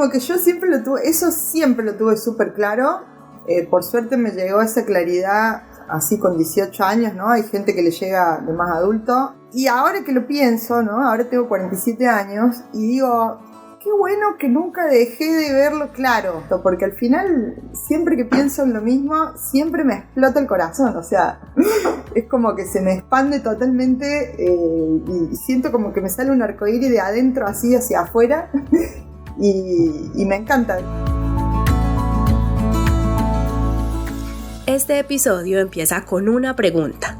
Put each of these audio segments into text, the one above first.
como que yo siempre lo tuve, eso siempre lo tuve súper claro. Por suerte me llegó esa claridad así con 18 años, ¿no? Hay gente que le llega de más adulto. Y ahora que lo pienso, ¿no? Ahora tengo 47 años y digo, qué bueno que nunca dejé de verlo claro, porque al final, siempre que pienso en lo mismo, siempre me explota el corazón, o sea, es como que se me expande totalmente y siento como que me sale un arcoíris de adentro así hacia afuera y me encanta. Este episodio empieza con una pregunta.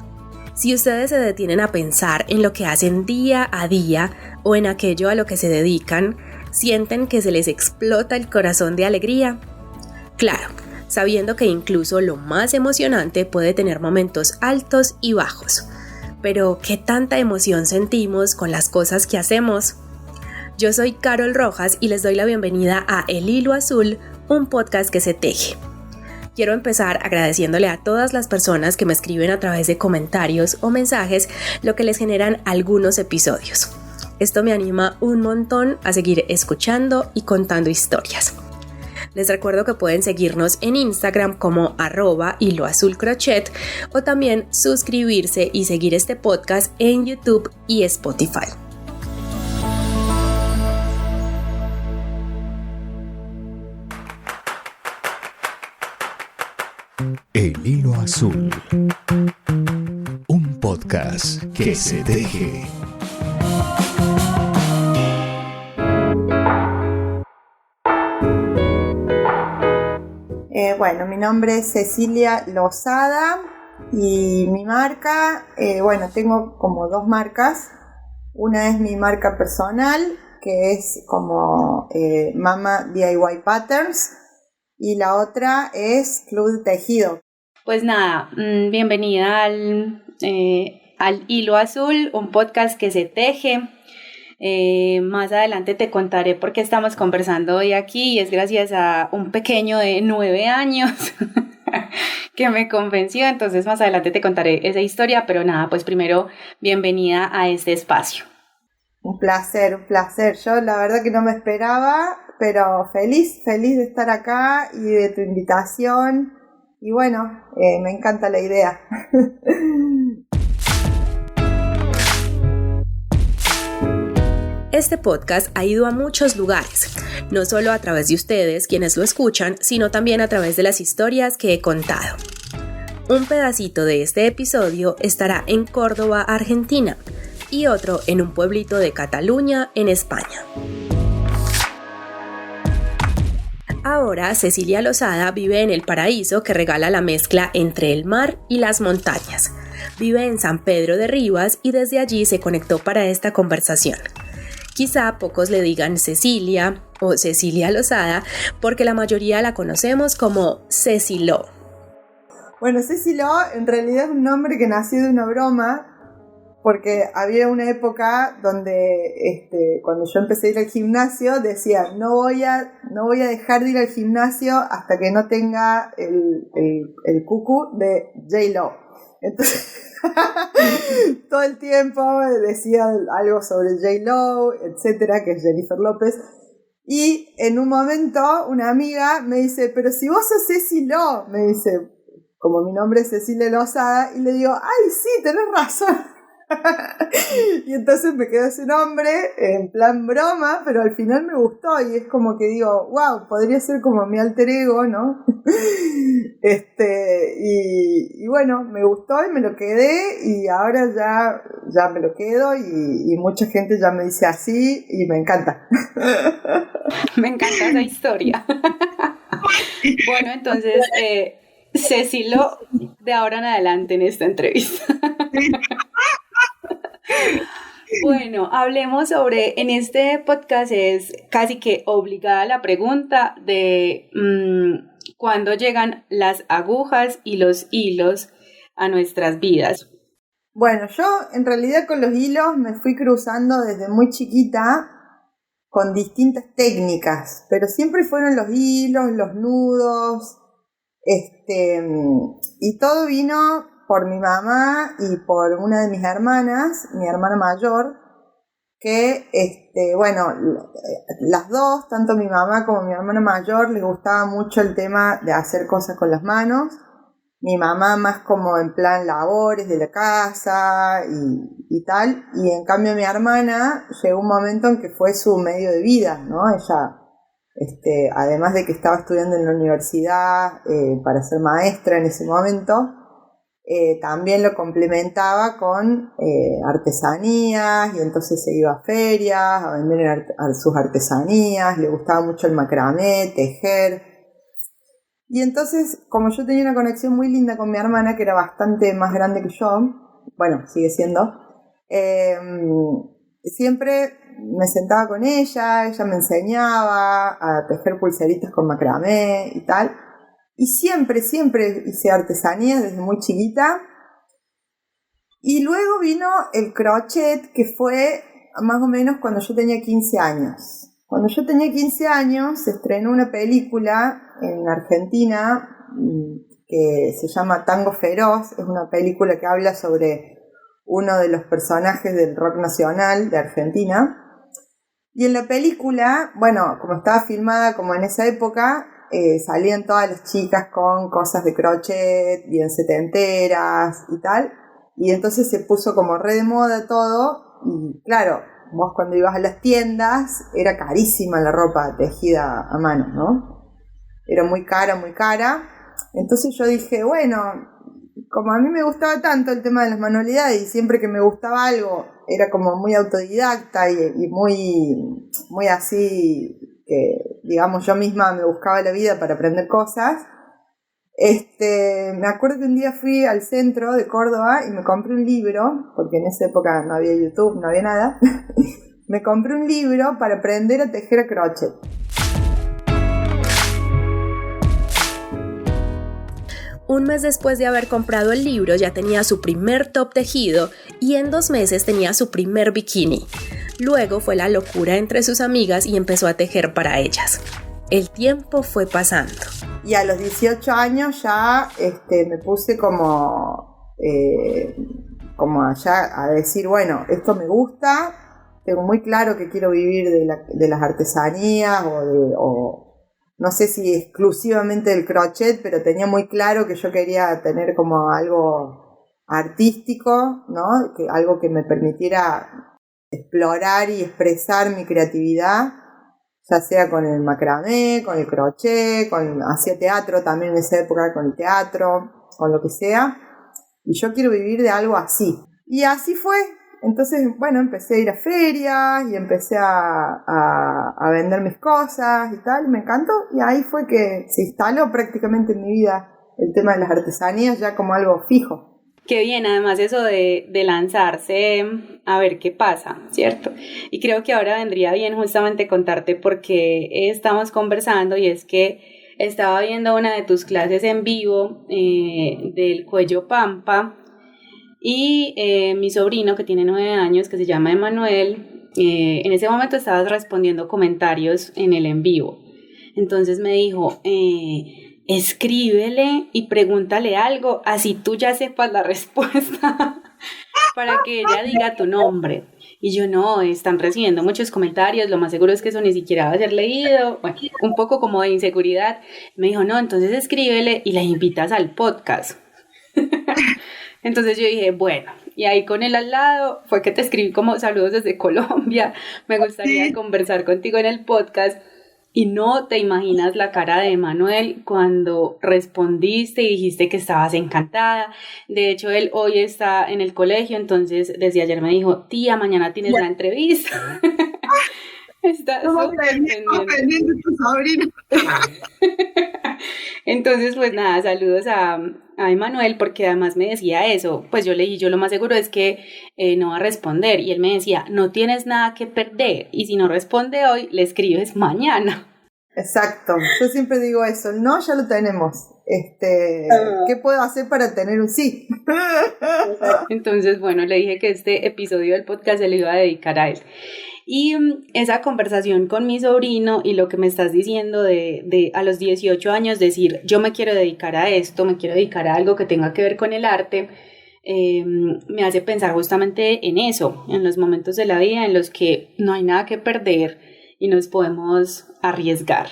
Si ustedes se detienen a pensar en lo que hacen día a día o en aquello a lo que se dedican, ¿sienten que se les explota el corazón de alegría? Claro, sabiendo que incluso lo más emocionante puede tener momentos altos y bajos. Pero, ¿qué tanta emoción sentimos con las cosas que hacemos? Yo soy Carol Rojas y les doy la bienvenida a El Hilo Azul, un podcast que se teje. Quiero empezar agradeciéndole a todas las personas que me escriben a través de comentarios o mensajes lo que les generan algunos episodios. Esto me anima un montón a seguir escuchando y contando historias. Les recuerdo que pueden seguirnos en Instagram como @hiloazulcrochet o también suscribirse y seguir este podcast en YouTube y Spotify. El Hilo Azul, un podcast que se teje. Bueno, mi nombre es Cecilia Lozada y mi marca, tengo como dos marcas. Una es mi marca personal, que es como Mama DIY Patterns, y la otra es Club de Tejido. Pues nada, bienvenida al Hilo Azul, un podcast que se teje. Más adelante te contaré por qué estamos conversando hoy aquí y es gracias a un pequeño de 9 años que me convenció, entonces más adelante te contaré esa historia, pero nada, pues primero bienvenida a este espacio. Un placer. Yo la verdad que no me esperaba, pero feliz de estar acá y de tu invitación y bueno, me encanta la idea. Este podcast ha ido a muchos lugares, no solo a través de ustedes, quienes lo escuchan, sino también a través de las historias que he contado. Un pedacito de este episodio estará en Córdoba, Argentina, y otro en un pueblito de Cataluña, en España. Ahora Cecilia Lozada vive en el paraíso que regala la mezcla entre el mar y las montañas. Vive en San Pedro de Rivas y desde allí se conectó para esta conversación. Quizá pocos le digan Cecilia o Cecilia Lozada porque la mayoría la conocemos como Ceci Lo. Bueno, Ceci Lo en realidad es un nombre que nació de una broma porque había una época donde cuando yo empecé a ir al gimnasio decía no voy a dejar de ir al gimnasio hasta que no tenga el cucú de J-Lo. Entonces todo el tiempo decía algo sobre J-Lo, etcétera, que es Jennifer López. Y en un momento una amiga me dice, pero si vos sos Ceci Lo, me dice, como mi nombre es Cecilia Lozada, y le digo, ay sí, tenés razón. Y entonces me quedó ese nombre en plan broma, pero al final me gustó y es como que digo, wow, podría ser como mi alter ego, ¿no? Y bueno, me gustó y me lo quedé y ahora ya me lo quedo y mucha gente ya me dice así y me encanta. Me encanta esa historia. Bueno, entonces, Cecilo, de ahora en adelante en esta entrevista. Bueno, hablemos sobre, en este podcast es casi que obligada la pregunta de cuándo llegan las agujas y los hilos a nuestras vidas. Bueno, yo en realidad con los hilos me fui cruzando desde muy chiquita con distintas técnicas, pero siempre fueron los hilos, los nudos, y todo vino por mi mamá y por una de mis hermanas, mi hermana mayor, que, las dos, tanto mi mamá como mi hermana mayor, les gustaba mucho el tema de hacer cosas con las manos. Mi mamá más como en plan labores de la casa y tal, y en cambio mi hermana llegó un momento en que fue su medio de vida, ¿no? Ella, además de que estaba estudiando en la universidad para ser maestra en ese momento, también lo complementaba con artesanías, y entonces se iba a ferias a vender sus artesanías, le gustaba mucho el macramé, tejer. Y entonces, como yo tenía una conexión muy linda con mi hermana, que era bastante más grande que yo, bueno, sigue siendo, siempre me sentaba con ella me enseñaba a tejer pulseritas con macramé y tal. Y siempre hice artesanías desde muy chiquita. Y luego vino el crochet, que fue más o menos cuando yo tenía 15 años. Cuando yo tenía 15 años se estrenó una película en Argentina que se llama Tango Feroz. Es una película que habla sobre uno de los personajes del rock nacional de Argentina. Y en la película, bueno, como estaba filmada como en esa época, salían todas las chicas con cosas de crochet, bien setenteras y tal. Y entonces se puso como re de moda todo. Y claro, vos cuando ibas a las tiendas era carísima la ropa tejida a mano, ¿no? Era muy cara, muy cara. Entonces yo dije, bueno, como a mí me gustaba tanto el tema de las manualidades y siempre que me gustaba algo era como muy autodidacta y muy así, que digamos yo misma me buscaba la vida para aprender cosas. Me acuerdo que un día fui al centro de Córdoba y me compré un libro, porque en esa época no había YouTube, no había nada. Me compré un libro para aprender a tejer a crochet. Un mes después de haber comprado el libro ya tenía su primer top tejido y en 2 meses tenía su primer bikini. Luego fue la locura entre sus amigas y empezó a tejer para ellas. El tiempo fue pasando. Y a los 18 años ya me puse como allá a decir, bueno, esto me gusta, tengo muy claro que quiero vivir de las artesanías o no sé si exclusivamente del crochet, pero tenía muy claro que yo quería tener como algo artístico, ¿no? Algo que me permitiera explorar y expresar mi creatividad, ya sea con el macramé, con el crochet, hacía teatro también en esa época, con el teatro, con lo que sea, y yo quiero vivir de algo así. Y así fue. Entonces, bueno, empecé a ir a ferias y empecé a vender mis cosas y tal, me encantó, y ahí fue que se instaló prácticamente en mi vida el tema de las artesanías ya como algo fijo. Qué bien, además eso de lanzarse a ver qué pasa, ¿cierto? Y creo que ahora vendría bien justamente contarte por qué estamos conversando, y es que estaba viendo una de tus clases en vivo del cuello pampa, y mi sobrino, que tiene 9 años, que se llama Emanuel, en ese momento estabas respondiendo comentarios en el en vivo. Entonces me dijo, escríbele y pregúntale algo, así tú ya sepas la respuesta, para que ella diga tu nombre. Y yo, no, están recibiendo muchos comentarios, lo más seguro es que eso ni siquiera va a ser leído. Bueno, un poco como de inseguridad. Me dijo, no, entonces escríbele y la invitas al podcast. Entonces yo dije, bueno, y ahí con él al lado fue que te escribí como saludos desde Colombia, me gustaría conversar contigo en el podcast. Y no te imaginas la cara de Manuel cuando respondiste y dijiste que estabas encantada. De hecho, él hoy está en el colegio, entonces desde ayer me dijo, tía, mañana tienes la entrevista. Está súper pendiente tu sobrino. Entonces, pues nada, saludos a Emanuel, porque además me decía eso. Pues yo le dije, yo lo más seguro es que no va a responder. Y él me decía, no tienes nada que perder. Y si no responde hoy, le escribes mañana. Exacto, yo siempre digo eso, el no ya lo tenemos. ¿Qué puedo hacer para tener un sí? Entonces, bueno, le dije que este episodio del podcast se le iba a dedicar a él. Y esa conversación con mi sobrino y lo que me estás diciendo de a los 18 años decir, yo me quiero dedicar a esto, me quiero dedicar a algo que tenga que ver con el arte, me hace pensar justamente en eso, en los momentos de la vida en los que no hay nada que perder y nos podemos arriesgar.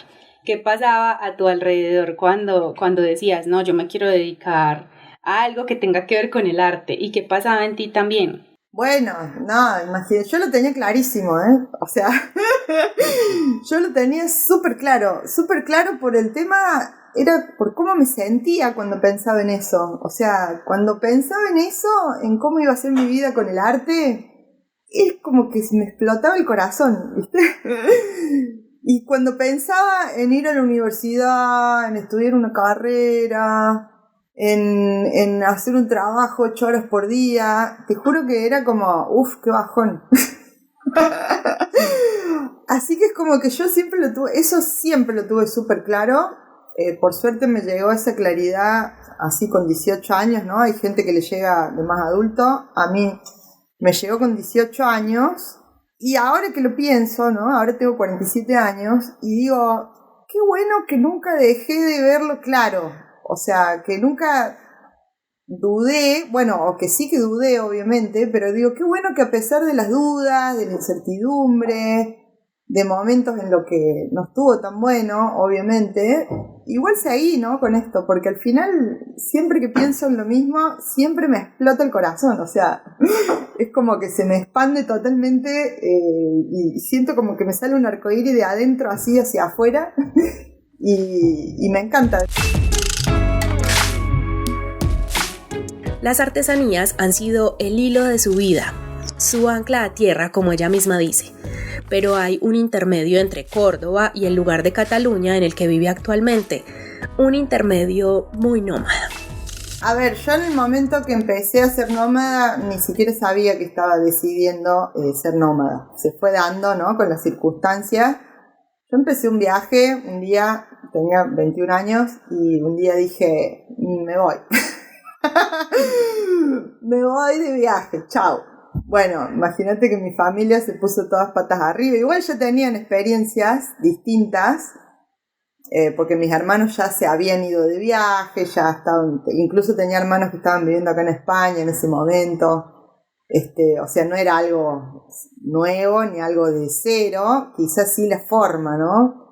¿Qué pasaba a tu alrededor cuando decías, no, yo me quiero dedicar a algo que tenga que ver con el arte? ¿Y qué pasaba en ti también? Bueno, no, imagínate, yo lo tenía clarísimo, ¿eh? O sea, yo lo tenía súper claro por el tema, era por cómo me sentía cuando pensaba en eso. O sea, cuando pensaba en eso, en cómo iba a ser mi vida con el arte, es como que se me explotaba el corazón, ¿viste? Y cuando pensaba en ir a la universidad, en estudiar una carrera, en hacer un trabajo 8 horas por día, te juro que era como, uff, qué bajón. Así que es como que yo siempre lo tuve súper claro. Por suerte me llegó esa claridad así con 18 años, ¿no? Hay gente que le llega de más adulto. A mí me llegó con 18 años. Y ahora que lo pienso, ¿no? Ahora tengo 47 años y digo, qué bueno que nunca dejé de verlo claro. O sea, que nunca dudé, bueno, o que sí que dudé, obviamente, pero digo, qué bueno que a pesar de las dudas, de la incertidumbre, de momentos en los que no estuvo tan bueno, obviamente, igual seguí, ¿no? Con esto, porque al final, siempre que pienso en lo mismo, siempre me explota el corazón, o sea, es como que se me expande totalmente y siento como que me sale un arcoíris de adentro así hacia afuera y me encanta. Las artesanías han sido el hilo de su vida, su ancla a tierra, como ella misma dice. Pero hay un intermedio entre Córdoba y el lugar de Cataluña en el que vive actualmente, un intermedio muy nómada. A ver, yo en el momento que empecé a ser nómada ni siquiera sabía que estaba decidiendo ser nómada. Se fue dando, ¿no? Con las circunstancias. Yo empecé un viaje, un día, tenía 21 años y un día dije, me voy. Me voy de viaje, chao. Bueno, imagínate que mi familia se puso todas patas arriba. Igual ya tenían experiencias distintas, porque mis hermanos ya se habían ido de viaje, ya estaban, incluso tenía hermanos que estaban viviendo acá en España en ese momento. O sea, no era algo nuevo ni algo de cero, quizás sí la forma, ¿no?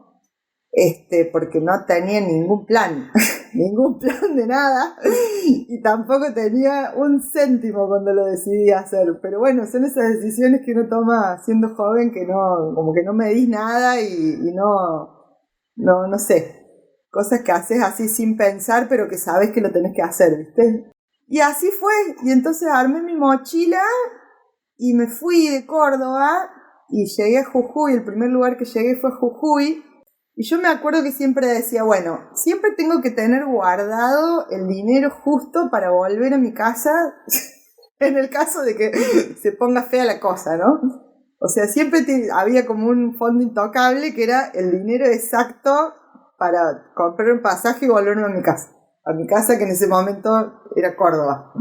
Porque no tenía ningún plan, ningún plan de nada, y tampoco tenía un céntimo cuando lo decidí hacer. Pero bueno, son esas decisiones que uno toma siendo joven, que no, como que no medís nada y no sé, cosas que haces así sin pensar, pero que sabes que lo tenés que hacer, ¿viste? Y así fue, y entonces armé mi mochila y me fui de Córdoba y llegué a Jujuy. El primer lugar que llegué fue Jujuy. Y yo me acuerdo que siempre decía, bueno, siempre tengo que tener guardado el dinero justo para volver a mi casa en el caso de que se ponga fea la cosa, ¿no? O sea, siempre había como un fondo intocable que era el dinero exacto para comprar un pasaje y volverme a mi casa. A mi casa, que en ese momento era Córdoba.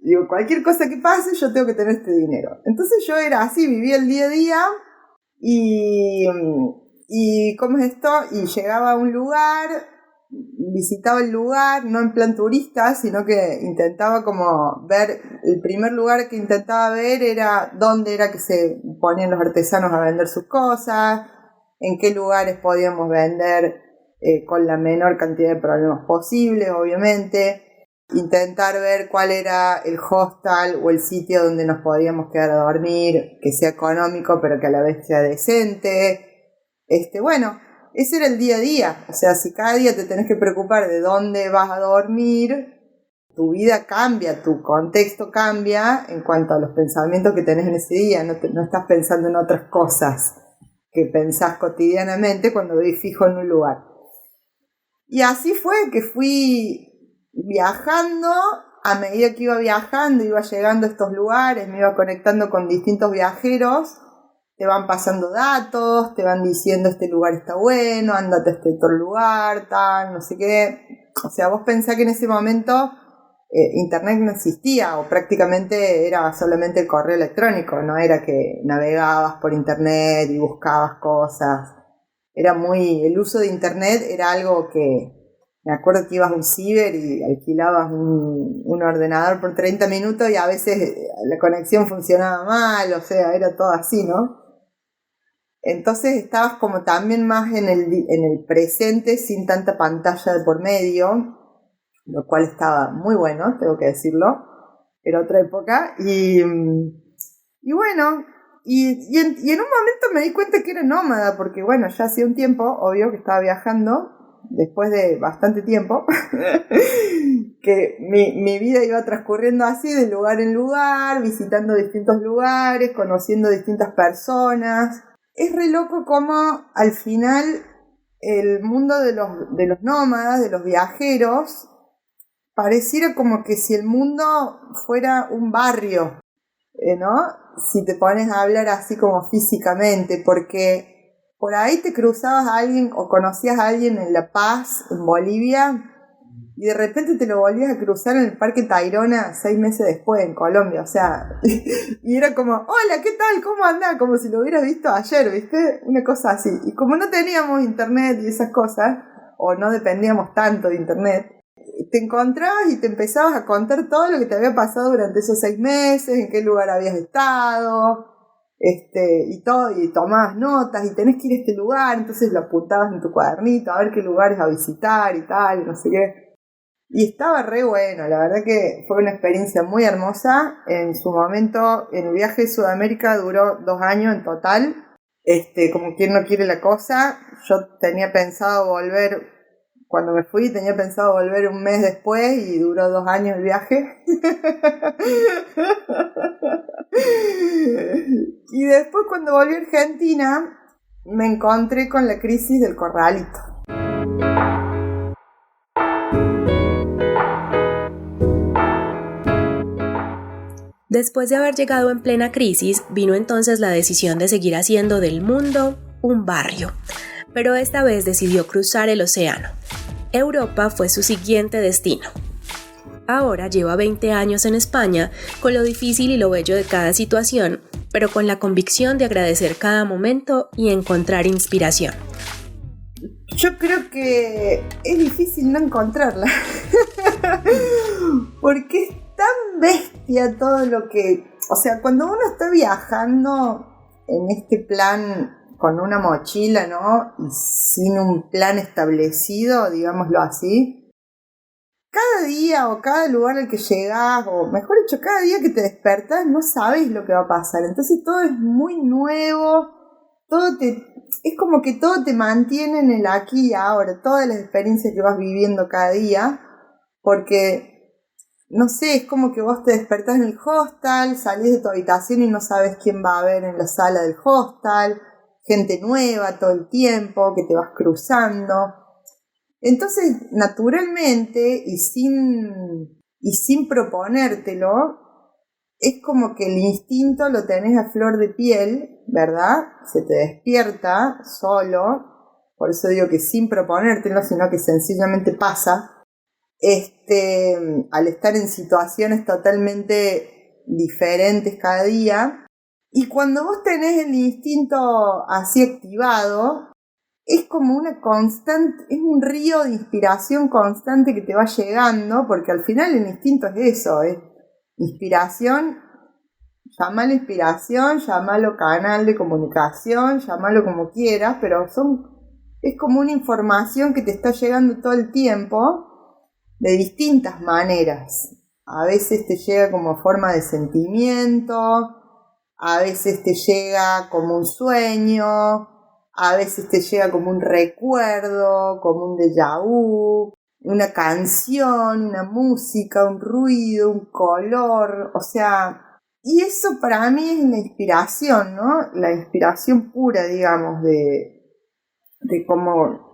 Digo, cualquier cosa que pase, yo tengo que tener este dinero. Entonces yo era así, vivía el día a día y ¿cómo es esto? Y llegaba a un lugar, visitaba el lugar, no en plan turista, sino que intentaba como ver, el primer lugar que intentaba ver era dónde era que se ponían los artesanos a vender sus cosas, en qué lugares podíamos vender con la menor cantidad de problemas posibles, obviamente. Intentar ver cuál era el hostel o el sitio donde nos podíamos quedar a dormir, que sea económico pero que a la vez sea decente. Bueno, ese era el día a día. O sea, si cada día te tenés que preocupar de dónde vas a dormir, tu vida cambia, tu contexto cambia en cuanto a los pensamientos que tenés en ese día. No estás pensando en otras cosas que pensás cotidianamente cuando vivís fijo en un lugar. Y así fue que fui viajando. A medida que iba viajando, iba llegando a estos lugares, me iba conectando con distintos viajeros. Te van pasando datos, te van diciendo este lugar está bueno, ándate a este otro lugar, tal, no sé qué. O sea, vos pensás que en ese momento internet no existía o prácticamente era solamente el correo electrónico, no era que navegabas por internet y buscabas cosas. El uso de internet era algo que Me acuerdo que ibas a un ciber y alquilabas un ordenador por 30 minutos y a veces la conexión funcionaba mal, o sea, era todo así, ¿no? Entonces estabas como también más en el presente sin tanta pantalla de por medio, lo cual estaba muy bueno, tengo que decirlo, era otra época, y bueno, y en un momento me di cuenta que era nómada, porque bueno, ya hacía un tiempo, obvio, que estaba viajando, después de bastante tiempo, que mi vida iba transcurriendo así, de lugar en lugar, visitando distintos lugares, conociendo distintas personas. Es re loco cómo al final el mundo de los nómadas, de los viajeros, pareciera como que si el mundo fuera un barrio, ¿no? Si te pones a hablar así como físicamente, porque por ahí te cruzabas a alguien o conocías a alguien en La Paz, en Bolivia, y de repente te lo volvías a cruzar en el Parque Tayrona 6 meses después en Colombia, o sea, y era como, hola, ¿qué tal? ¿Cómo andás? Como si lo hubieras visto ayer, ¿viste? Una cosa así. Y como no teníamos internet y esas cosas, o no dependíamos tanto de internet, te encontrabas y te empezabas a contar todo lo que te había pasado durante esos 6 meses, en qué lugar habías estado, y todo, y tomabas notas, y tenés que ir a este lugar, entonces lo apuntabas en tu cuadernito, a ver qué lugares a visitar y tal, no sé qué. Y estaba re bueno, la verdad que fue una experiencia muy hermosa. En su momento, en el viaje de Sudamérica duró 2 años en total. Como quien no quiere la cosa, yo tenía pensado volver, cuando me fui tenía pensado volver un mes después y duró 2 años el viaje. Y después cuando volví a Argentina, me encontré con la crisis del corralito. Después de haber llegado en plena crisis, vino entonces la decisión de seguir haciendo del mundo un barrio, pero esta vez decidió cruzar el océano. Europa fue su siguiente destino. Ahora lleva 20 años en España, con lo difícil y lo bello de cada situación, pero con la convicción de agradecer cada momento y encontrar inspiración. Yo creo que es difícil no encontrarla, porque es tan bestia todo lo que... O sea, cuando uno está viajando en este plan con una mochila, ¿no? Y sin un plan establecido, digámoslo así, cada día o cada lugar al que llegás, o mejor dicho, cada día que te despertás, no sabes lo que va a pasar. Entonces todo es muy nuevo, es como que todo te mantiene en el aquí y ahora, todas las experiencias que vas viviendo cada día, porque... No sé, es como que vos te despertás en el hostel, salís de tu habitación y no sabes quién va a haber en la sala del hostel, gente nueva todo el tiempo, que te vas cruzando. Entonces, naturalmente y sin proponértelo, es como que el instinto lo tenés a flor de piel, ¿verdad? Se te despierta solo, por eso digo que sin proponértelo, sino que sencillamente pasa. Al estar en situaciones totalmente diferentes cada día, y cuando vos tenés el instinto así activado, es como una constante, es un río de inspiración constante que te va llegando, porque al final el instinto es eso, es inspiración. Llámalo inspiración, llámalo canal de comunicación, llámalo como quieras, pero es como una información que te está llegando todo el tiempo, de distintas maneras. A veces te llega como forma de sentimiento, a veces te llega como un sueño, a veces te llega como un recuerdo, como un déjà vu, una canción, una música, un ruido, un color, o sea, y eso para mí es la inspiración, ¿no? La inspiración pura, digamos, de cómo...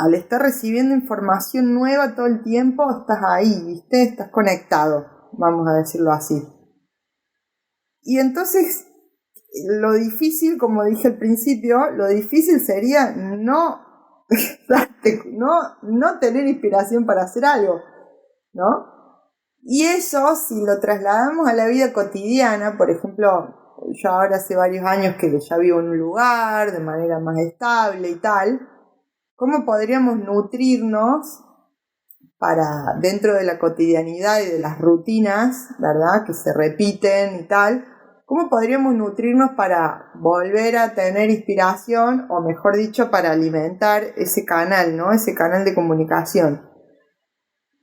Al estar recibiendo información nueva todo el tiempo, estás ahí, ¿viste? Estás conectado, vamos a decirlo así. Y entonces, lo difícil, como dije al principio, lo difícil sería no tener inspiración para hacer algo, ¿no? Y eso, si lo trasladamos a la vida cotidiana, por ejemplo, yo ahora hace varios años que ya vivo en un lugar de manera más estable y tal, ¿cómo podríamos nutrirnos para dentro de la cotidianidad y de las rutinas, ¿verdad? Que se repiten y tal. ¿Cómo podríamos nutrirnos para volver a tener inspiración, o mejor dicho, para alimentar ese canal, ¿no? Ese canal de comunicación?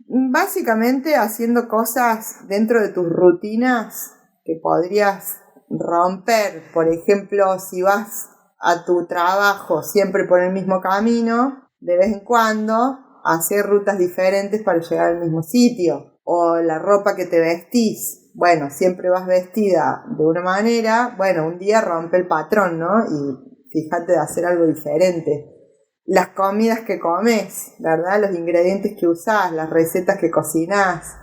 Básicamente haciendo cosas dentro de tus rutinas que podrías romper. Por ejemplo, si vas a tu trabajo siempre por el mismo camino, de vez en cuando hacer rutas diferentes para llegar al mismo sitio. O la ropa que te vestís, bueno, siempre vas vestida de una manera, bueno, un día rompe el patrón, ¿no? Y fíjate de hacer algo diferente. Las comidas que comes, ¿verdad? Los ingredientes que usás, las recetas que cocinás,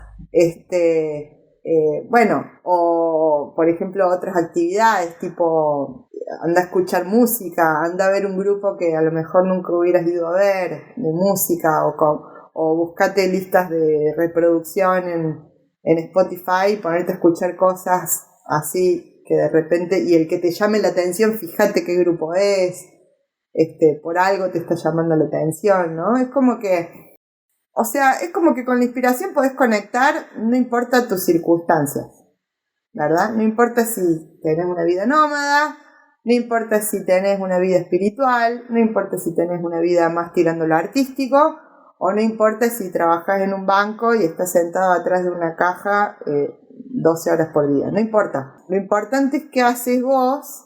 bueno, o por ejemplo otras actividades tipo anda a escuchar música, anda a ver un grupo que a lo mejor nunca hubieras ido a ver de música, o buscate listas de reproducción en Spotify y ponerte a escuchar cosas así que de repente, y el que te llame la atención, fíjate qué grupo es, por algo te está llamando la atención, ¿no? Es como que, o sea, es como que con la inspiración podés conectar, no importa tus circunstancias, ¿verdad? No importa si tenés una vida nómada, no importa si tenés una vida espiritual, no importa si tenés una vida más tirando lo artístico, o no importa si trabajas en un banco y estás sentado atrás de una caja 12 horas por día, no importa. Lo importante es qué haces vos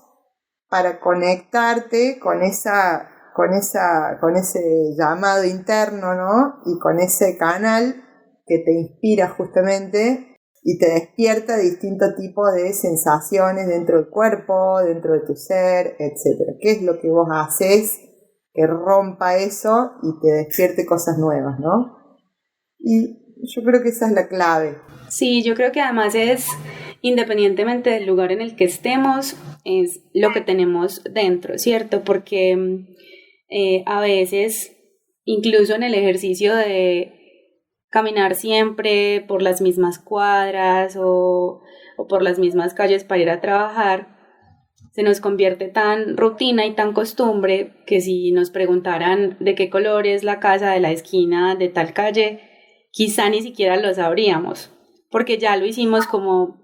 para conectarte con ese llamado interno, ¿no? Y con ese canal que te inspira justamente y te despierta distintos tipos de sensaciones dentro del cuerpo, dentro de tu ser, etc. ¿Qué es lo que vos haces que rompa eso y te despierte cosas nuevas, ¿no? Y yo creo que esa es la clave. Sí, yo creo que además es, independientemente del lugar en el que estemos, es lo que tenemos dentro, ¿cierto? Porque a veces, incluso en el ejercicio de caminar siempre por las mismas cuadras o por las mismas calles para ir a trabajar, se nos convierte tan rutina y tan costumbre que si nos preguntaran de qué color es la casa de la esquina de tal calle, quizá ni siquiera lo sabríamos, porque ya lo hicimos como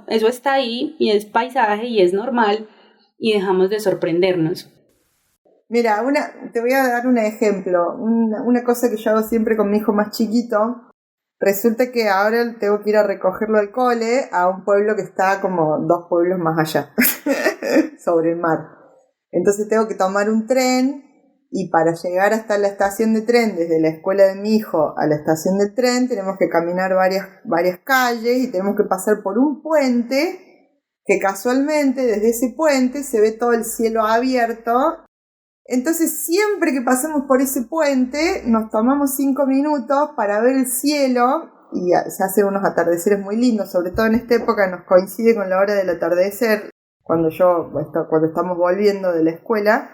eso está ahí y es paisaje y es normal y dejamos de sorprendernos. Mira, te voy a dar un ejemplo, una cosa que yo hago siempre con mi hijo más chiquito. Resulta que ahora tengo que ir a recogerlo al cole a un pueblo que está como 2 pueblos más allá, sobre el mar. Entonces tengo que tomar un tren, y para llegar hasta la estación de tren, desde la escuela de mi hijo a la estación de tren, tenemos que caminar varias calles y tenemos que pasar por un puente que casualmente desde ese puente se ve todo el cielo abierto. Entonces siempre que pasamos por ese puente nos tomamos 5 minutos para ver el cielo y se hacen unos atardeceres muy lindos, sobre todo en esta época nos coincide con la hora del atardecer, cuando estamos volviendo de la escuela,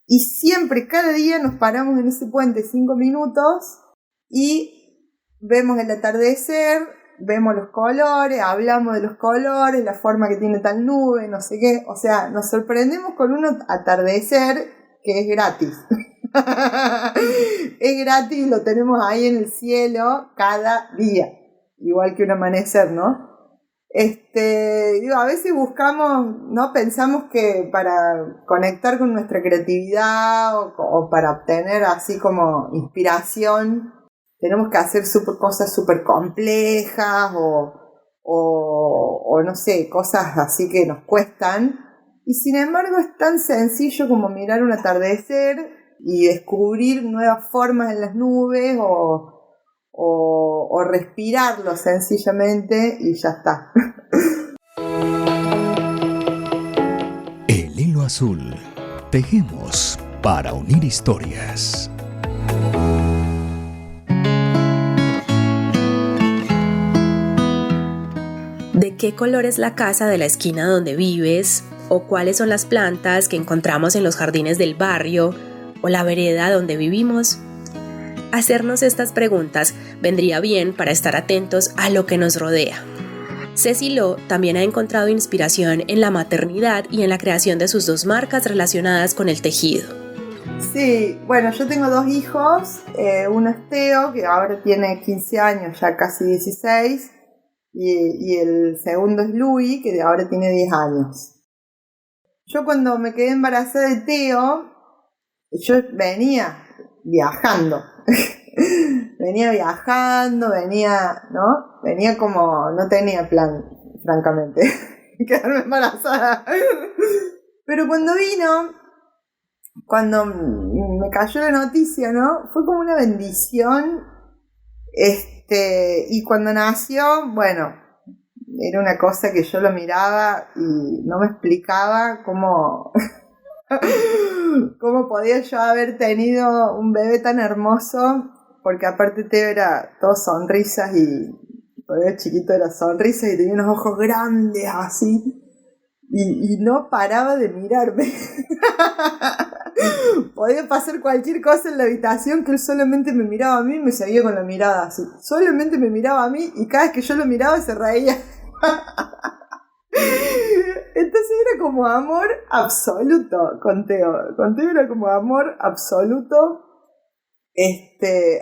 y siempre, cada día nos paramos en ese puente 5 minutos y vemos el atardecer, vemos los colores, hablamos de los colores, la forma que tiene tal nube, no sé qué, o sea, nos sorprendemos con un atardecer que es gratis. Es gratis, lo tenemos ahí en el cielo cada día, igual que un amanecer, ¿no? A veces buscamos, ¿no? Pensamos que para conectar con nuestra creatividad o para obtener así como inspiración tenemos que hacer cosas súper complejas o no sé, cosas así que nos cuestan. Y sin embargo es tan sencillo como mirar un atardecer y descubrir nuevas formas en las nubes o respirarlo sencillamente y ya está. El hilo azul. Tejemos para unir historias. ¿De qué color es la casa de la esquina donde vives? ¿O cuáles son las plantas que encontramos en los jardines del barrio o la vereda donde vivimos? Hacernos estas preguntas vendría bien para estar atentos a lo que nos rodea. Ceci Lo también ha encontrado inspiración en la maternidad y en la creación de sus 2 marcas relacionadas con el tejido. Sí, bueno, yo tengo 2 hijos, uno es Teo, que ahora tiene 15 años, ya casi 16, y el segundo es Luis, que ahora tiene 10 años. Yo cuando me quedé embarazada de Teo, yo venía viajando, ¿no? Venía como, no tenía plan, francamente, quedarme embarazada. Pero cuando me cayó la noticia, ¿no? Fue como una bendición, y cuando nació, bueno, era una cosa que yo lo miraba y no me explicaba cómo podía yo haber tenido un bebé tan hermoso, porque aparte Teo era todo sonrisas y cuando era chiquito era sonrisas y tenía unos ojos grandes así y no paraba de mirarme. Podía pasar cualquier cosa en la habitación que él solamente me miraba a mí y me seguía con la mirada así. Solamente me miraba a mí y cada vez que yo lo miraba se reía. Entonces era como amor absoluto con Teo. Con Teo era como amor absoluto.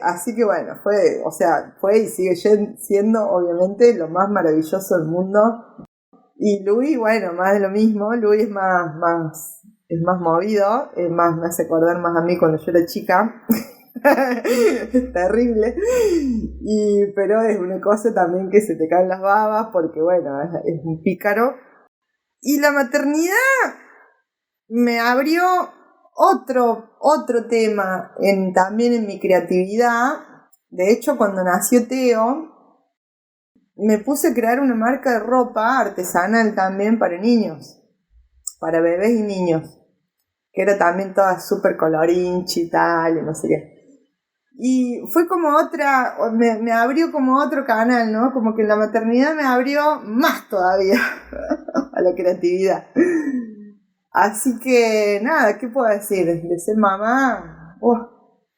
Así que bueno, fue y sigue siendo obviamente lo más maravilloso del mundo. Y Luis, bueno, más de lo mismo. Luis es más movido, me hace acordar más a mí cuando yo era chica. Es terrible. Pero es una cosa también que se te caen las babas porque bueno, es un pícaro. Y la maternidad me abrió otro tema también en mi creatividad. De hecho, cuando nació Teo, me puse a crear una marca de ropa artesanal también para niños, para bebés y niños, que era también toda súper colorinchi y tal, y no sé qué. Y fue como me abrió como otro canal, ¿no? Como que la maternidad me abrió más todavía a la creatividad. Así que nada, ¿qué puedo decir? De ser mamá,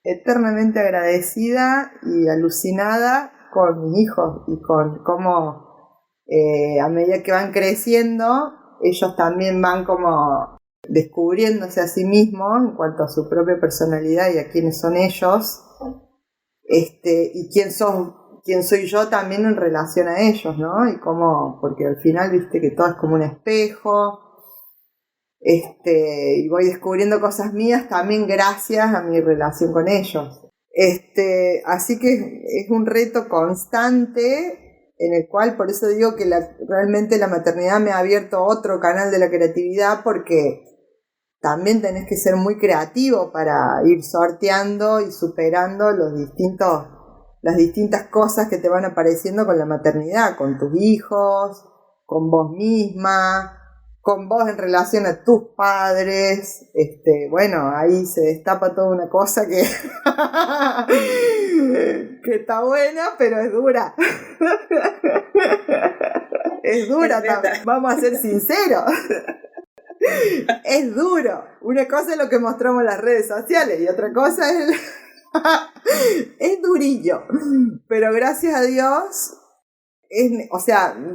eternamente agradecida y alucinada con mis hijos y con cómo a medida que van creciendo, ellos también van como descubriéndose a sí mismos en cuanto a su propia personalidad y a quiénes son ellos, y quién soy yo también en relación a ellos, ¿no? Y cómo, porque al final viste que todo es como un espejo, y voy descubriendo cosas mías también gracias a mi relación con ellos. Así que es un reto constante en el cual, por eso digo que realmente la maternidad me ha abierto otro canal de la creatividad, porque también tenés que ser muy creativo para ir sorteando y superando las distintas cosas que te van apareciendo con la maternidad, con tus hijos, con vos misma, con vos en relación a tus padres. Bueno, ahí se destapa toda una cosa que está buena, pero es dura. Es dura también, vamos a ser sinceros. Es duro. Una cosa es lo que mostramos en las redes sociales y otra cosa es durillo. Pero gracias a Dios,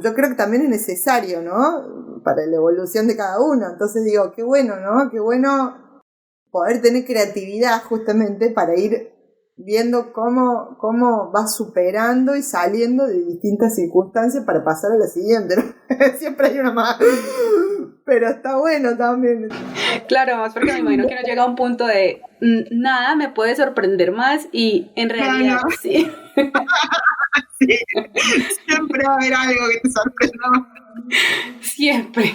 yo creo que también es necesario, ¿no? Para la evolución de cada uno. Entonces digo, qué bueno, ¿no? Qué bueno poder tener creatividad justamente para ir viendo cómo vas superando y saliendo de distintas circunstancias para pasar a la siguiente, ¿no? Siempre hay una más. Pero está bueno también. Claro, más porque me imagino que no llega a un punto de nada me puede sorprender más y en realidad no. Sí. Sí. Siempre va a haber algo que te sorprenda más. Siempre.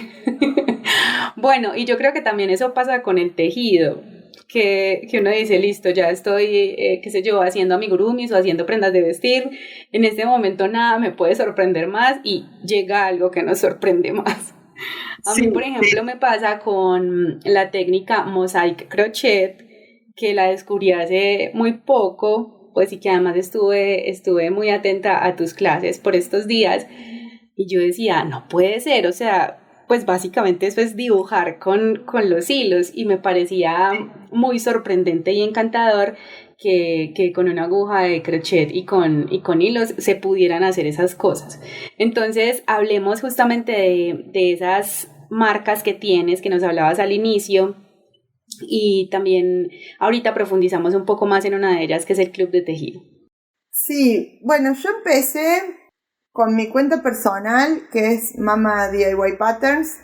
Bueno, y yo creo que también eso pasa con el tejido. Que uno dice, listo, ya estoy, qué sé yo, haciendo amigurumis o haciendo prendas de vestir. En este momento nada me puede sorprender más y llega algo que nos sorprende más. A mí, por ejemplo, me pasa con la técnica Mosaic Crochet, que la descubrí hace muy poco, pues, y que además estuve muy atenta a tus clases por estos días, y yo decía, no puede ser, o sea, pues básicamente eso es dibujar con los hilos, y me parecía muy sorprendente y encantador que con una aguja de crochet y con hilos se pudieran hacer esas cosas. Entonces, hablemos justamente de esas marcas que tienes, que nos hablabas al inicio, y también ahorita profundizamos un poco más en una de ellas, que es el Club de Tejido. Sí, bueno, yo empecé con mi cuenta personal, que es Mama DIY Patterns,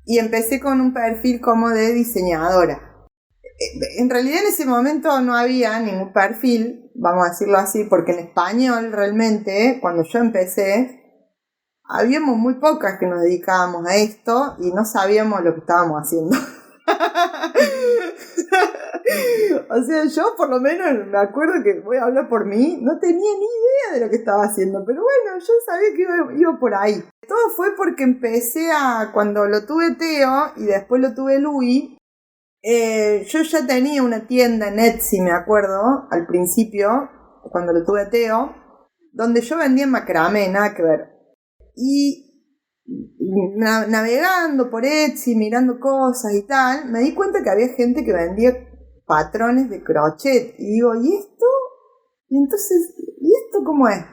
y empecé con un perfil como de diseñadora. En realidad en ese momento no había ningún perfil, vamos a decirlo así, porque en español realmente, cuando yo empecé, habíamos muy pocas que nos dedicábamos a esto y no sabíamos lo que estábamos haciendo. O sea, yo por lo menos me acuerdo que, voy a hablar por mí, no tenía ni idea de lo que estaba haciendo, pero bueno, yo sabía que iba por ahí. Todo fue porque cuando lo tuve Teo y después lo tuve Luis, yo ya tenía una tienda en Etsy, me acuerdo, al principio, cuando lo tuve Teo, donde yo vendía macramé, nada que ver. Y navegando por Etsy, mirando cosas y tal, me di cuenta que había gente que vendía patrones de crochet. Y digo, ¿y esto? Y entonces, ¿y esto cómo es?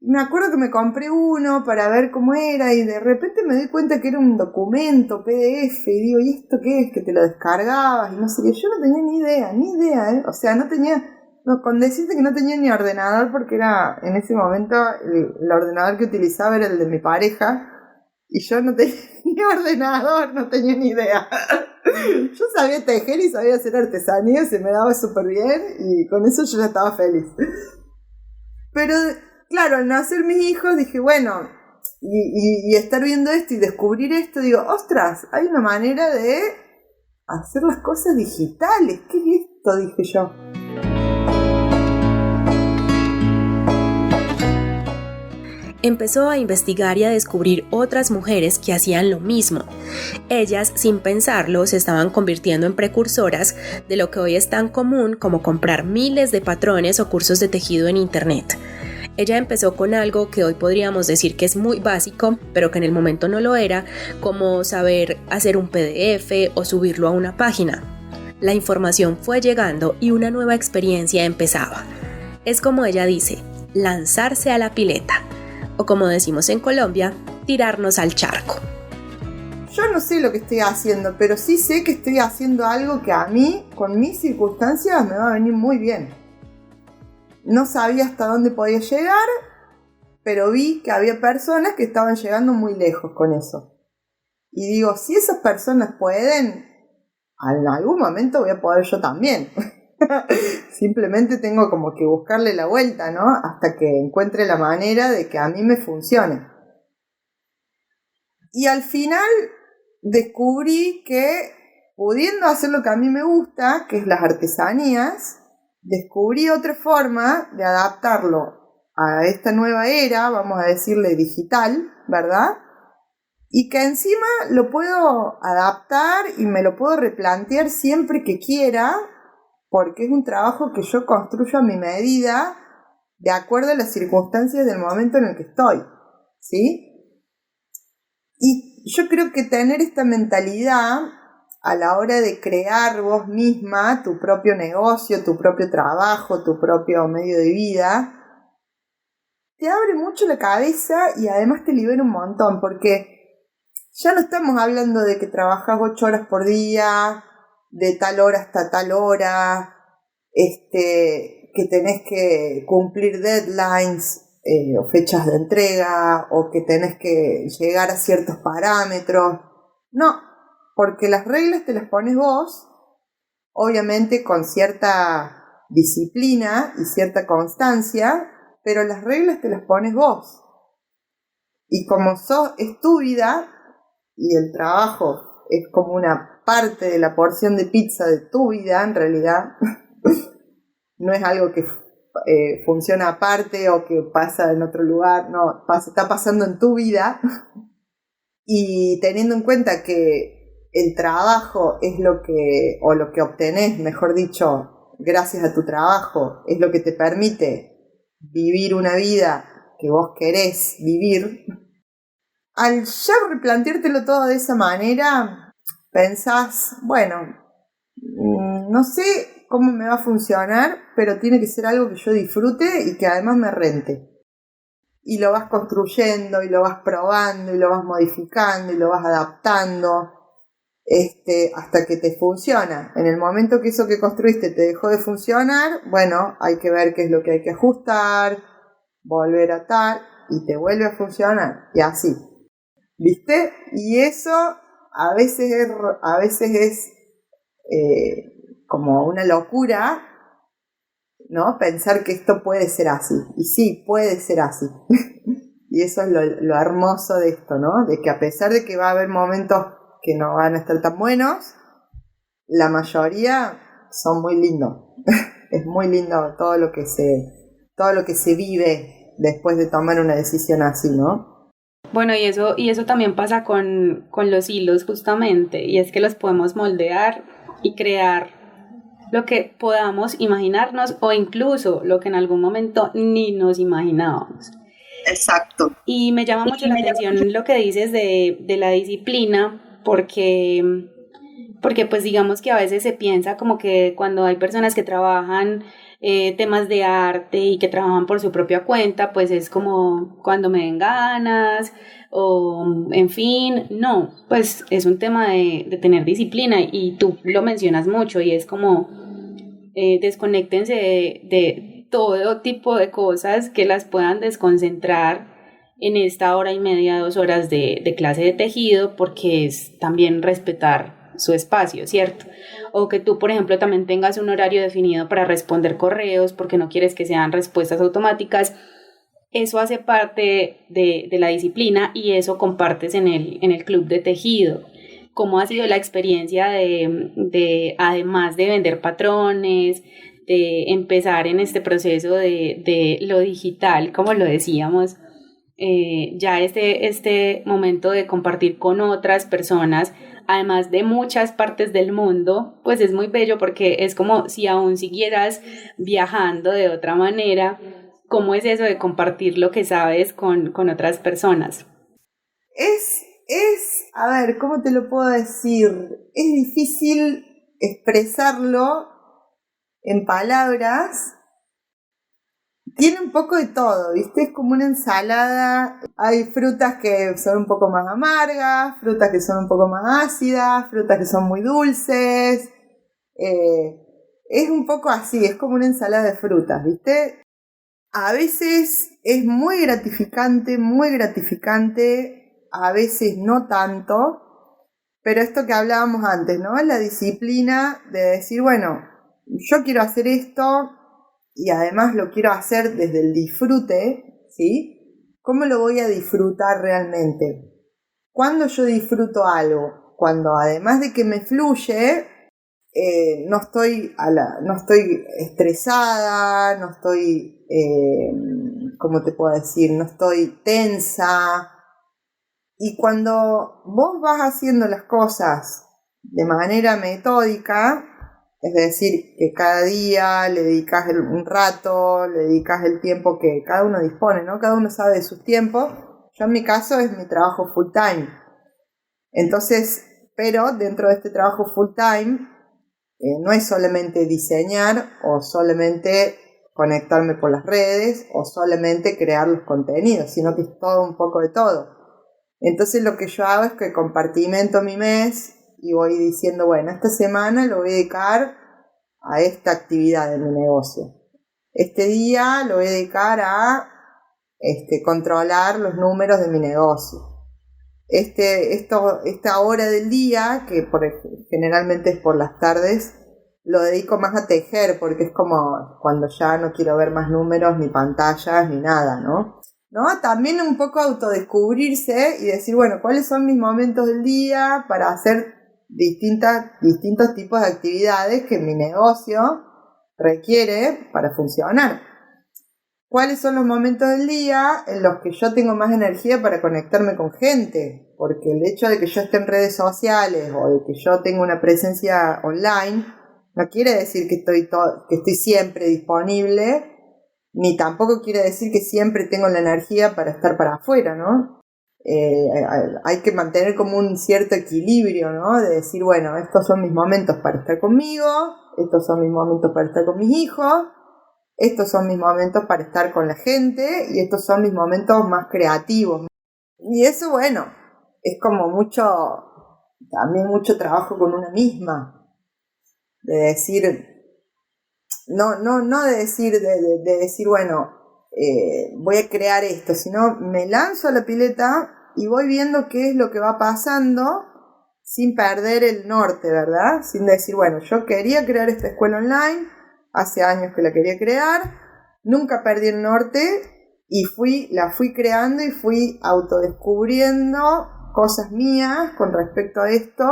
Me acuerdo que me compré uno para ver cómo era y de repente me di cuenta que era un documento PDF y digo, ¿y esto qué es? Que te lo descargabas y no sé qué. Yo no tenía ni idea, ¿eh? O sea, con decirte que no tenía ni ordenador porque era, en ese momento, el ordenador que utilizaba era el de mi pareja y yo no tenía ni ordenador, no tenía ni idea. Yo sabía tejer y sabía hacer artesanía, se me daba súper bien y con eso yo ya estaba feliz. Pero claro, al nacer mis hijos dije, bueno, y estar viendo esto y descubrir esto, digo, ostras, hay una manera de hacer las cosas digitales. ¿Qué es esto? Dije yo. Empezó a investigar y a descubrir otras mujeres que hacían lo mismo. Ellas, sin pensarlo, se estaban convirtiendo en precursoras de lo que hoy es tan común como comprar miles de patrones o cursos de tejido en internet. Ella empezó con algo que hoy podríamos decir que es muy básico, pero que en el momento no lo era, como saber hacer un PDF o subirlo a una página. La información fue llegando y una nueva experiencia empezaba. Es como ella dice, lanzarse a la pileta. O como decimos en Colombia, tirarnos al charco. Yo no sé lo que estoy haciendo, pero sí sé que estoy haciendo algo que a mí, con mis circunstancias, me va a venir muy bien. No sabía hasta dónde podía llegar, pero vi que había personas que estaban llegando muy lejos con eso. Y digo, si esas personas pueden, en algún momento voy a poder yo también. Simplemente tengo como que buscarle la vuelta, ¿no? Hasta que encuentre la manera de que a mí me funcione. Y al final descubrí que, pudiendo hacer lo que a mí me gusta, que es las artesanías, descubrí otra forma de adaptarlo a esta nueva era, vamos a decirle digital, ¿verdad? Y que encima lo puedo adaptar y me lo puedo replantear siempre que quiera, porque es un trabajo que yo construyo a mi medida, de acuerdo a las circunstancias del momento en el que estoy, ¿sí? Y yo creo que tener esta mentalidad a la hora de crear vos misma tu propio negocio, tu propio trabajo, tu propio medio de vida, te abre mucho la cabeza y además te libera un montón, porque ya no estamos hablando de que trabajas 8 horas por día, de tal hora hasta tal hora, que tenés que cumplir deadlines o fechas de entrega, o que tenés que llegar a ciertos parámetros. No, porque las reglas te las pones vos, obviamente con cierta disciplina y cierta constancia, pero las reglas te las pones vos. Y como es tu vida, y el trabajo es como una parte de la porción de pizza de tu vida, en realidad, no es algo que funciona aparte o que pasa en otro lugar, no, está pasando en tu vida. Y teniendo en cuenta que el trabajo es lo que obtenés, mejor dicho, gracias a tu trabajo, es lo que te permite vivir una vida que vos querés vivir, al ya replanteártelo todo de esa manera, pensás, bueno, no sé cómo me va a funcionar, pero tiene que ser algo que yo disfrute y que además me rente. Y lo vas construyendo, y lo vas probando, y lo vas modificando, y lo vas adaptando. hasta que te funciona. En el momento que eso que construiste te dejó de funcionar, bueno, hay que ver qué es lo que hay que ajustar, volver a tal, y te vuelve a funcionar, y así. ¿Viste? Y eso a veces es como una locura, ¿no? Pensar que esto puede ser así. Y sí, puede ser así. Y eso es lo hermoso de esto, ¿no? De que a pesar de que va a haber momentos que no van a estar tan buenos, la mayoría son muy lindos. Es muy lindo todo lo que se vive después de tomar una decisión así, ¿no? Bueno, y eso también pasa con los hilos justamente, y es que los podemos moldear y crear lo que podamos imaginarnos o incluso lo que en algún momento ni nos imaginábamos. Exacto. Y me llama mucho la atención lo que dices de la disciplina, porque pues digamos que a veces se piensa como que cuando hay personas que trabajan temas de arte y que trabajan por su propia cuenta, pues es como cuando me den ganas o en fin, no, pues es un tema de tener disciplina y tú lo mencionas mucho y es como desconéctense de todo tipo de cosas que las puedan desconcentrar en esta hora y media, 2 horas de clase de tejido, porque es también respetar su espacio, ¿cierto? O que tú, por ejemplo, también tengas un horario definido para responder correos porque no quieres que sean respuestas automáticas. Eso hace parte de la disciplina y eso compartes en el club de tejido. ¿Cómo ha sido la experiencia de además de vender patrones, de empezar en este proceso de lo digital, como lo decíamos, ya este momento de compartir con otras personas, además de muchas partes del mundo, pues es muy bello porque es como si aún siguieras viajando de otra manera? ¿Cómo es eso de compartir lo que sabes con otras personas? A ver, ¿cómo te lo puedo decir? Es difícil expresarlo en palabras. Tiene un poco de todo, ¿viste? Es como una ensalada. Hay frutas que son un poco más amargas, frutas que son un poco más ácidas, frutas que son muy dulces. Es un poco así, es como una ensalada de frutas, ¿viste? A veces es muy gratificante, a veces no tanto, pero esto que hablábamos antes, ¿no? La disciplina de decir, bueno, yo quiero hacer esto y además lo quiero hacer desde el disfrute, ¿sí? ¿Cómo lo voy a disfrutar realmente? ¿Cuándo yo disfruto algo? Cuando además de que me fluye, no estoy estresada, no estoy, ¿cómo te puedo decir? No estoy tensa. Y cuando vos vas haciendo las cosas de manera metódica, es decir, que cada día le dedicas un rato, le dedicas el tiempo que cada uno dispone, ¿no? Cada uno sabe de sus tiempos. Yo en mi caso es mi trabajo full time. Entonces, pero dentro de este trabajo full time, no es solamente diseñar o solamente conectarme por las redes o solamente crear los contenidos, sino que es todo un poco de todo. Entonces lo que yo hago es que compartimento mi mes y voy diciendo, bueno, esta semana lo voy a dedicar a esta actividad de mi negocio. Este día lo voy a dedicar a controlar los números de mi negocio. Esta hora del día, que generalmente es por las tardes, lo dedico más a tejer, porque es como cuando ya no quiero ver más números, ni pantallas, ni nada, ¿no? También un poco autodescubrirse y decir, bueno, ¿cuáles son mis momentos del día para hacer distintos tipos de actividades que mi negocio requiere para funcionar? ¿Cuáles son los momentos del día en los que yo tengo más energía para conectarme con gente? Porque el hecho de que yo esté en redes sociales o de que yo tenga una presencia online no quiere decir que estoy siempre disponible, ni tampoco quiere decir que siempre tengo la energía para estar para afuera, ¿no? Hay que mantener como un cierto equilibrio, ¿no? De decir, bueno, estos son mis momentos para estar conmigo, estos son mis momentos para estar con mis hijos, estos son mis momentos para estar con la gente y estos son mis momentos más creativos. Y eso, bueno, es como mucho también mucho trabajo con una misma, de decir, no de decir, de decir, bueno, voy a crear esto, sino me lanzo a la pileta y voy viendo qué es lo que va pasando sin perder el norte, ¿verdad? Sin decir, bueno, yo quería crear esta escuela online, hace años que la quería crear, nunca perdí el norte y la fui creando y fui autodescubriendo cosas mías con respecto a esto.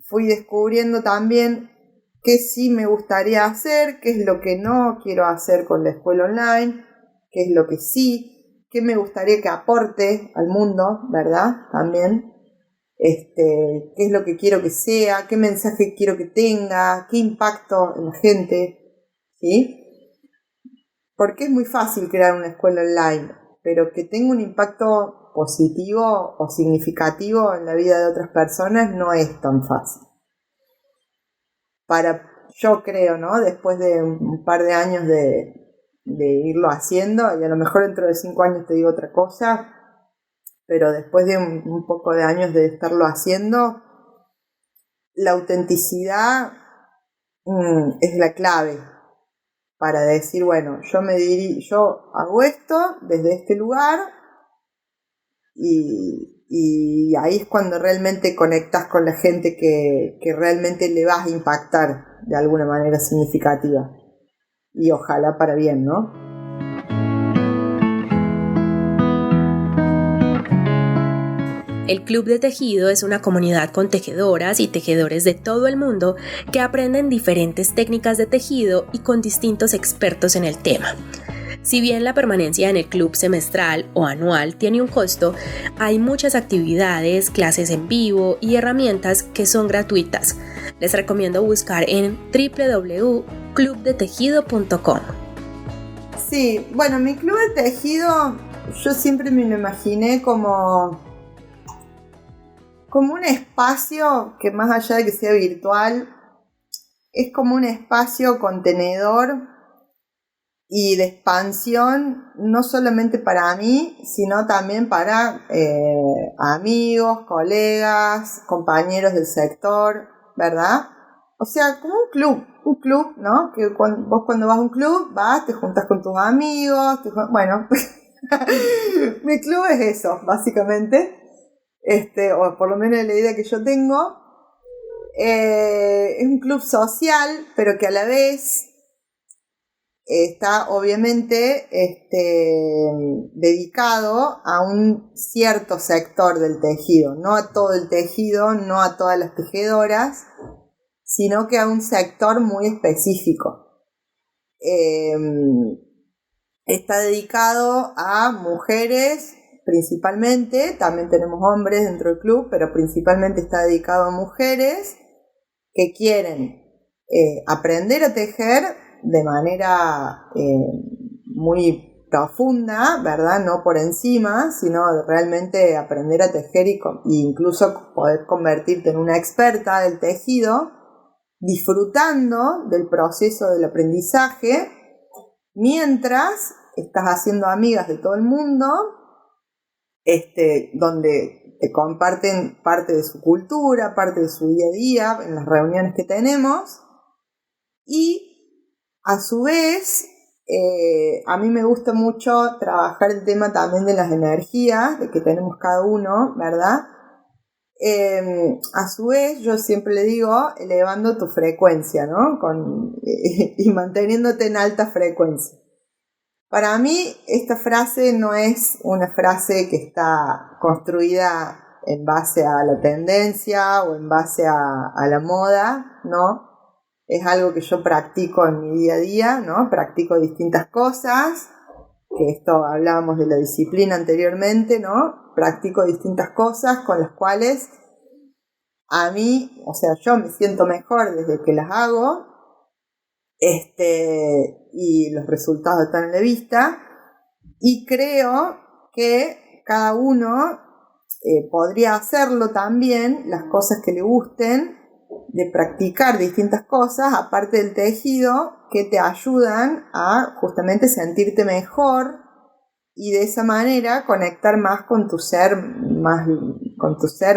Fui descubriendo también qué sí me gustaría hacer, qué es lo que no quiero hacer con la escuela online, qué es lo que sí, qué me gustaría que aporte al mundo, ¿verdad? También, qué es lo que quiero que sea, qué mensaje quiero que tenga, qué impacto en la gente, ¿sí? Porque es muy fácil crear una escuela online, pero que tenga un impacto positivo o significativo en la vida de otras personas no es tan fácil. Yo creo, ¿no? Después de un par de años de irlo haciendo, y a lo mejor dentro de 5 años te digo otra cosa, pero después de un poco de años de estarlo haciendo, la autenticidad es la clave para decir, bueno, yo hago esto desde este lugar y ahí es cuando realmente conectas con la gente que realmente le vas a impactar de alguna manera significativa y ojalá para bien, ¿no? El Club de Tejido es una comunidad con tejedoras y tejedores de todo el mundo que aprenden diferentes técnicas de tejido y con distintos expertos en el tema. Si bien la permanencia en el club semestral o anual tiene un costo, hay muchas actividades, clases en vivo y herramientas que son gratuitas. Les recomiendo buscar en www.clubdetejido.com. Sí, bueno, mi club de tejido yo siempre me lo imaginé como un espacio que más allá de que sea virtual, es como un espacio contenedor y de expansión, no solamente para mí, sino también para amigos, colegas, compañeros del sector, ¿verdad? O sea, como un club, ¿no? Que vos cuando vas a un club, vas, te juntas con tus amigos, bueno, mi club es eso, básicamente. O por lo menos la idea que yo tengo, es un club social, pero que a la vez está obviamente dedicado a un cierto sector del tejido, no a todo el tejido, no a todas las tejedoras, sino que a un sector muy específico. Está dedicado a mujeres principalmente, también tenemos hombres dentro del club, pero principalmente está dedicado a mujeres que quieren aprender a tejer de manera muy profunda, ¿verdad? No por encima, sino realmente aprender a tejer e incluso poder convertirte en una experta del tejido, disfrutando del proceso del aprendizaje, mientras estás haciendo amigas de todo el mundo, donde te comparten parte de su cultura, parte de su día a día, en las reuniones que tenemos, y a su vez, a mí me gusta mucho trabajar el tema también de las energías, de que tenemos cada uno, ¿verdad? A su vez, yo siempre le digo, elevando tu frecuencia, ¿no? Y manteniéndote en alta frecuencia. Para mí, esta frase no es una frase que está construida en base a la tendencia o en base a la moda, ¿no? Es algo que yo practico en mi día a día, ¿no? Practico distintas cosas, que esto hablábamos de la disciplina anteriormente, ¿no? Practico distintas cosas con las cuales a mí, o sea, yo me siento mejor desde que las hago, y los resultados están en la vista, y creo que cada uno podría hacerlo también, las cosas que le gusten, de practicar distintas cosas, aparte del tejido, que te ayudan a justamente sentirte mejor y de esa manera conectar más con tu ser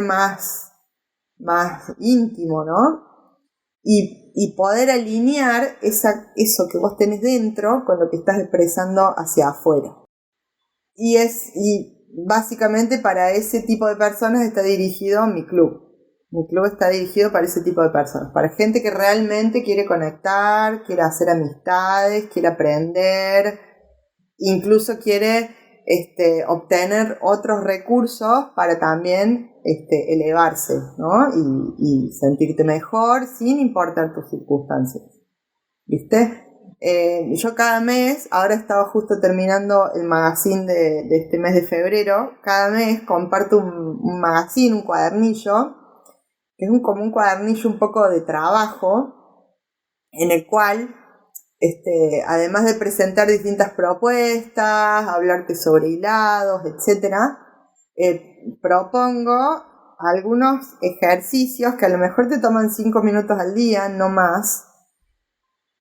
más más íntimo, ¿no? Y poder alinear eso que vos tenés dentro con lo que estás expresando hacia afuera. Y básicamente para ese tipo de personas está dirigido mi club. Mi club está dirigido para ese tipo de personas, para gente que realmente quiere conectar, quiere hacer amistades, quiere aprender, incluso quiere obtener otros recursos para también elevarse, ¿no? Y sentirte mejor sin importar tus circunstancias, ¿viste? Yo cada mes, ahora estaba justo terminando el magazine de este mes de febrero, cada mes comparto un magazine, un cuadernillo, que es como un cuadernillo un poco de trabajo, en el cual, además de presentar distintas propuestas, hablarte sobre hilados, etc., propongo algunos ejercicios que a lo mejor te toman 5 minutos al día, no más,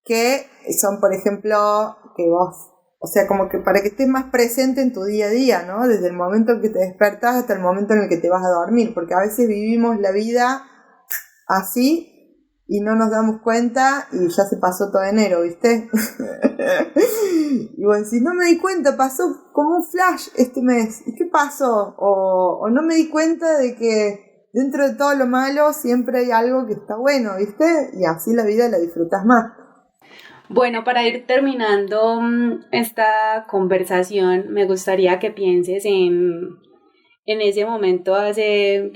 que son, por ejemplo, que vos, o sea, como que para que estés más presente en tu día a día, ¿no? Desde el momento en que te despertás hasta el momento en el que te vas a dormir, porque a veces vivimos la vida así y no nos damos cuenta y ya se pasó todo enero, ¿viste? Y vos decís, no me di cuenta, pasó como un flash este mes. ¿Y qué pasó? O no me di cuenta de que dentro de todo lo malo siempre hay algo que está bueno, ¿viste? Y así la vida la disfrutás más. Bueno, para ir terminando esta conversación, me gustaría que pienses en ese momento hace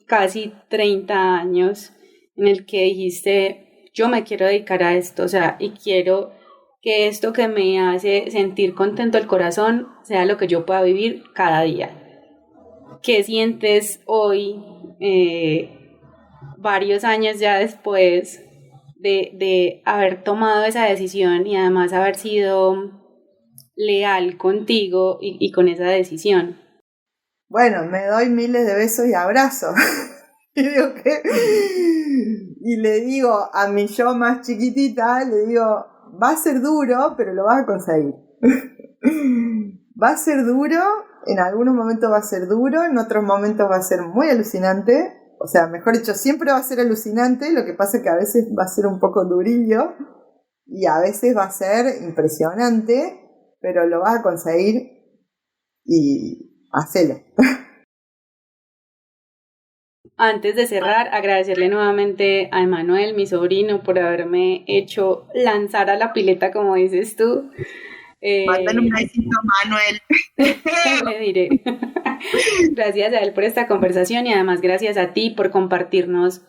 casi 30 años en el que dijiste, yo me quiero dedicar a esto, o sea, y quiero que esto que me hace sentir contento el corazón sea lo que yo pueda vivir cada día. ¿Qué sientes hoy, varios años ya después de haber tomado esa decisión y además haber sido leal contigo y con esa decisión? Bueno, me doy miles de besos y abrazos. Y le digo a mi yo más chiquitita, le digo, va a ser duro, pero lo vas a conseguir. Va a ser duro, en algunos momentos va a ser duro, en otros momentos va a ser muy alucinante. O sea, mejor dicho, siempre va a ser alucinante, lo que pasa es que a veces va a ser un poco durillo y a veces va a ser impresionante, pero lo vas a conseguir y hacelo. Antes de cerrar, agradecerle nuevamente a Emanuel, mi sobrino, por haberme hecho lanzar a la pileta, como dices tú. Mándale un besito a Manuel. Le diré. Gracias a él por esta conversación y además gracias a ti por compartirnos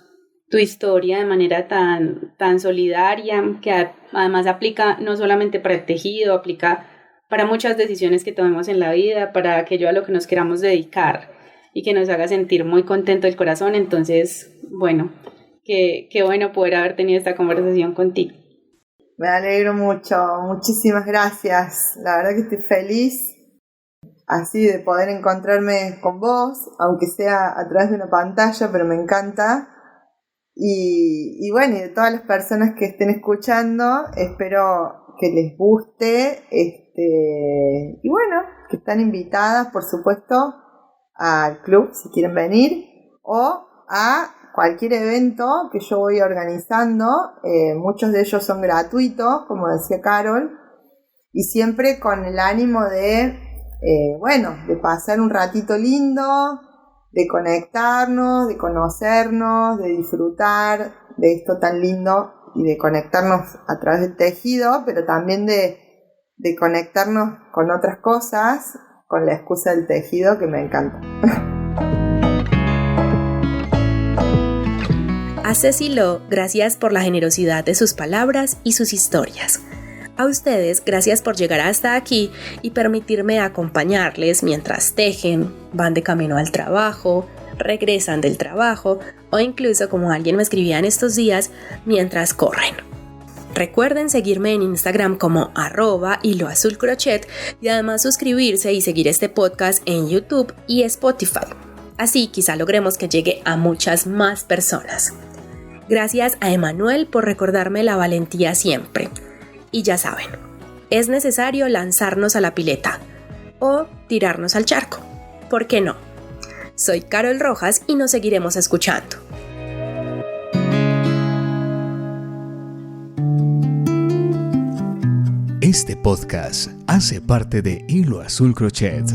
tu historia de manera tan solidaria, que además aplica no solamente para el tejido, aplica para muchas decisiones que tomemos en la vida, para aquello a lo que nos queramos dedicar y que nos haga sentir muy contento el corazón. Entonces, bueno, qué bueno poder haber tenido esta conversación contigo. Me alegro mucho, muchísimas gracias. La verdad que estoy feliz así de poder encontrarme con vos, aunque sea a través de una pantalla, pero me encanta. Y bueno, y de todas las personas que estén escuchando, espero que les guste. Y bueno, que están invitadas, por supuesto, al club si quieren venir, o a cualquier evento que yo voy organizando. Muchos de ellos son gratuitos, como decía Carol, y siempre con el ánimo de pasar un ratito lindo, de conectarnos, de conocernos, de disfrutar de esto tan lindo y de conectarnos a través del tejido, pero también de conectarnos con otras cosas con la excusa del tejido, que me encanta. A Ceci Lo, gracias por la generosidad de sus palabras y sus historias. A ustedes, gracias por llegar hasta aquí y permitirme acompañarles mientras tejen, van de camino al trabajo, regresan del trabajo o incluso, como alguien me escribía en estos días, mientras corren. Recuerden seguirme en Instagram como @hiloazulcrochet y además suscribirse y seguir este podcast en YouTube y Spotify. Así quizá logremos que llegue a muchas más personas. Gracias a Emanuel por recordarme la valentía siempre. Y ya saben, es necesario lanzarnos a la pileta o tirarnos al charco. ¿Por qué no? Soy Carol Rojas y nos seguiremos escuchando. Este podcast hace parte de Hilo Azul Crochet,